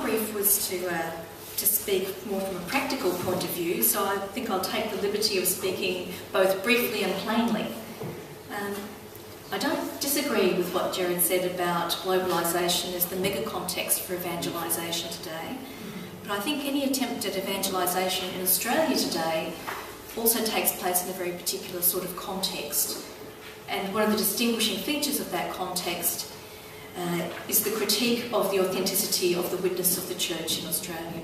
brief was to speak more from a practical point of view, so I think I'll take the liberty of speaking both briefly and plainly. I don't disagree with what Jared said about globalisation as the mega context for evangelisation today, but I think any attempt at evangelisation in Australia today also takes place in a very particular sort of context. And one of the distinguishing features of that context is the critique of the authenticity of the witness of the Church in Australia.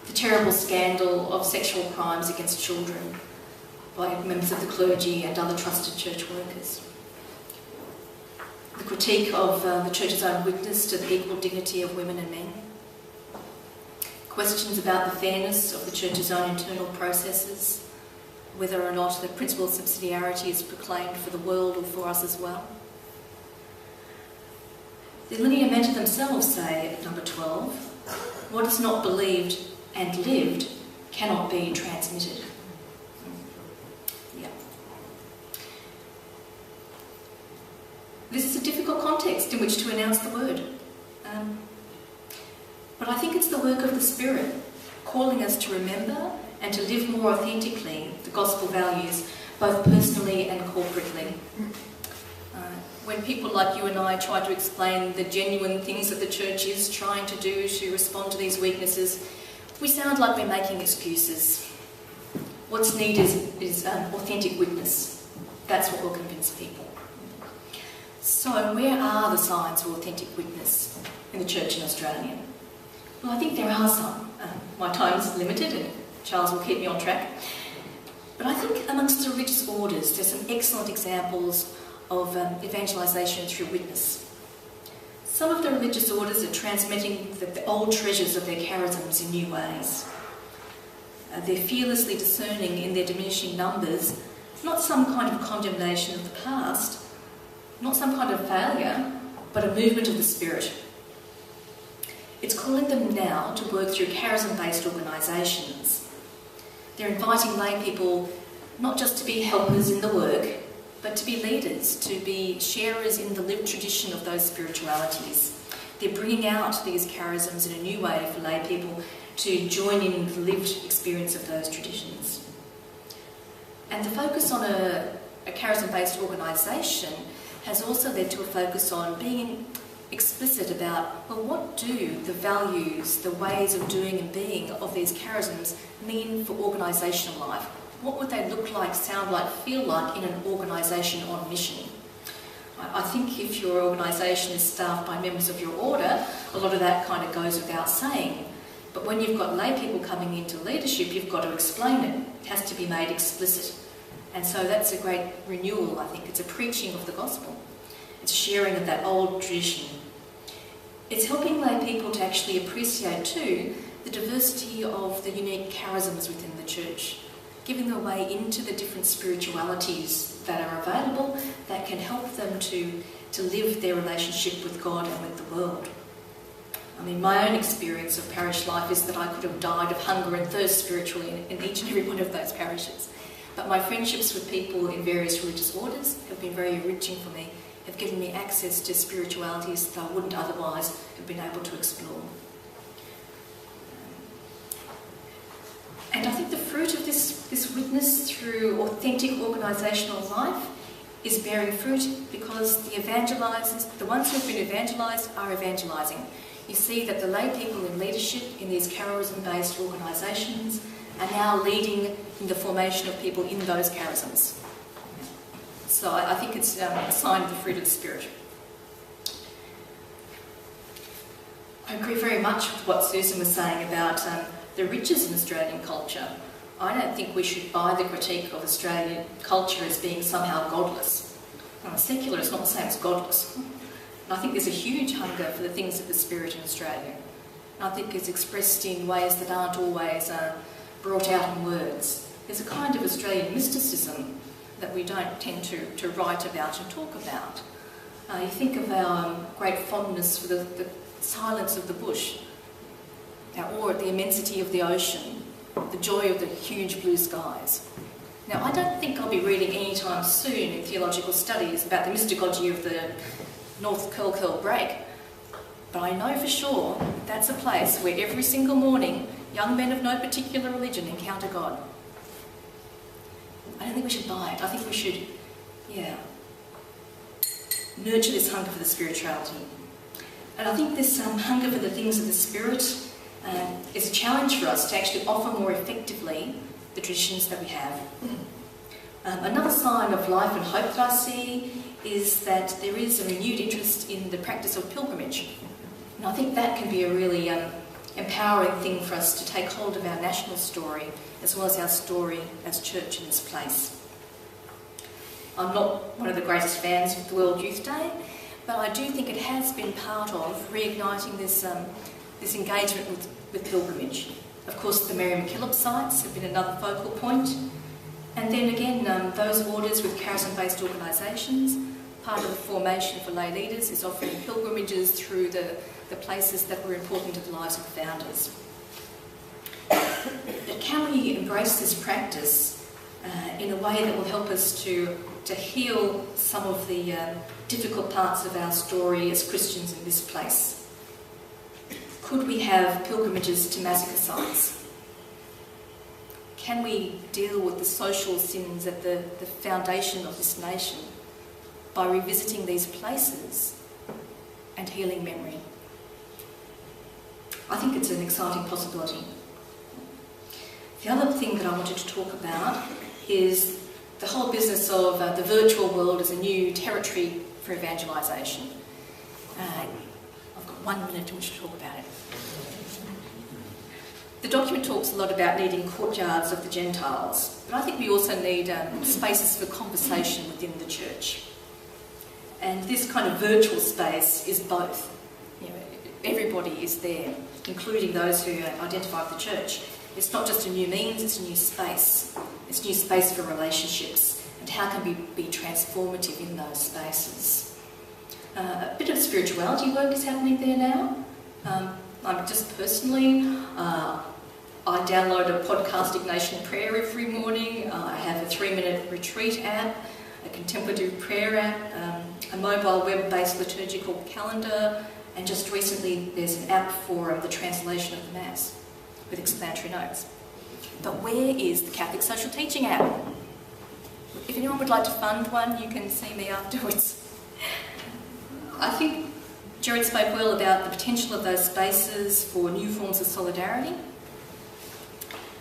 The terrible scandal of sexual crimes against children by members of the clergy and other trusted church workers. The critique of the Church's own witness to the equal dignity of women and men. Questions about the fairness of the Church's own internal processes, whether or not the principle of subsidiarity is proclaimed for the world or for us as well. The Lineamenta themselves say at number 12, what is not believed and lived cannot be transmitted. Yeah. This is a difficult context in which to announce the word. But I think it's the work of the Spirit, calling us to remember and to live more authentically the gospel values, both personally and corporately. When people like you and I try to explain the genuine things that the Church is trying to do to respond to these weaknesses, we sound like we're making excuses. What's needed is authentic witness. That's what will convince people. So where are the signs of authentic witness in the Church in Australia? Well, I think there are some. My time is limited and Charles will keep me on track. But I think amongst the religious orders, there's some excellent examples of evangelisation through witness. Some of the religious orders are transmitting the old treasures of their charisms in new ways. They're fearlessly discerning in their diminishing numbers, not some kind of condemnation of the past, not some kind of failure, but a movement of the Spirit. It's calling them now to work through charism-based organisations. They're inviting lay people not just to be helpers in the work, but to be leaders, to be sharers in the lived tradition of those spiritualities. They're bringing out these charisms in a new way for lay people to join in the lived experience of those traditions. And the focus on a charism-based organisation has also led to a focus on being explicit about, well, what do the values, the ways of doing and being of these charisms mean for organisational life? What would they look like, sound like, feel like in an organisation on mission? I think if your organisation is staffed by members of your order, a lot of that kind of goes without saying. But when you've got lay people coming into leadership, you've got to explain it. It has to be made explicit. And so that's a great renewal, I think. It's a preaching of the gospel. It's a sharing of that old tradition. It's helping lay people to actually appreciate too the diversity of the unique charisms within the church, giving their way into the different spiritualities that are available that can help them to live their relationship with God and with the world. I mean, my own experience of parish life is that I could have died of hunger and thirst spiritually in each and every one of those parishes. But my friendships with people in various religious orders have been very enriching for me, have given me access to spiritualities that I wouldn't otherwise have been able to explore. And I think the fruit of this witness through authentic organisational life is bearing fruit because the evangelisers, the ones who have been evangelised, are evangelising. You see that the lay people in leadership in these charism-based organisations are now leading in the formation of people in those charisms. So I think it's a sign of the fruit of the Spirit. I agree very much with what Susan was saying about the riches in Australian culture. I don't think we should buy the critique of Australian culture as being somehow godless. Secular is not the same as godless. And I think there's a huge hunger for the things of the Spirit in Australia. And I think it's expressed in ways that aren't always brought out in words. There's a kind of Australian mysticism that we don't tend to write about and talk about. You think of our great fondness for the silence of the bush, our awe at the immensity of the ocean, the joy of the huge blue skies. Now, I don't think I'll be reading anytime soon in theological studies about the mystagogy of the North Curl Break, But I know for sure that's a place where every single morning young men of no particular religion encounter God. I don't think we should buy it. I think we should, nurture this hunger for the spirituality. And I think this hunger for the things of the Spirit is a challenge for us to actually offer more effectively the traditions that we have. Another sign of life and hope that I see is that there is a renewed interest in the practice of pilgrimage. And I think that can be a really empowering thing for us to take hold of our national story as well as our story as church in this place. I'm not one of the greatest fans of the World Youth Day, but I do think it has been part of reigniting this engagement with pilgrimage. Of course, the Mary MacKillop sites have been another focal point. And then again, those orders with charism-based organisations, part of the formation for lay leaders is offering pilgrimages through the places that were important to the lives of the founders. But can we embrace this practice in a way that will help us to heal some of the difficult parts of our story as Christians in this place? Could we have pilgrimages to massacre sites? Can we deal with the social sins at the foundation of this nation by revisiting these places and healing memory? I think it's an exciting possibility. The other thing that I wanted to talk about is the whole business of the virtual world as a new territory for evangelisation. I've got 1 minute in which to talk about it. The document talks a lot about needing courtyards of the Gentiles, but I think we also need spaces for conversation within the church. And this kind of virtual space is both. Everybody is there, including those who identify with the church. It's not just a new means, it's a new space. It's new space for relationships, and how can we be transformative in those spaces? A bit of spirituality work is happening there now. I'm just personally, I download a podcast Ignatian prayer every morning. I have a 3-minute retreat app, a contemplative prayer app, a mobile web-based liturgical calendar, and just recently there's an app for the translation of the Mass with explanatory notes. But where is the Catholic Social Teaching app? If anyone would like to fund one, you can see me afterwards. I think Jared spoke well about the potential of those spaces for new forms of solidarity.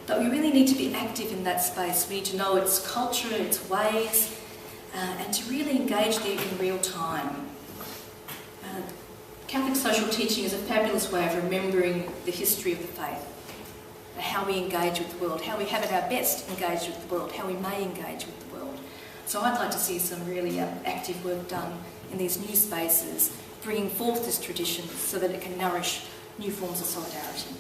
But we really need to be active in that space. We need to know its culture, its ways, and to really engage there in real time. Catholic social teaching is a fabulous way of remembering the history of the faith, how we engage with the world, how we have at our best engaged with the world, how we may engage with the world. So I'd like to see some really active work done in these new spaces, bringing forth this tradition so that it can nourish new forms of solidarity.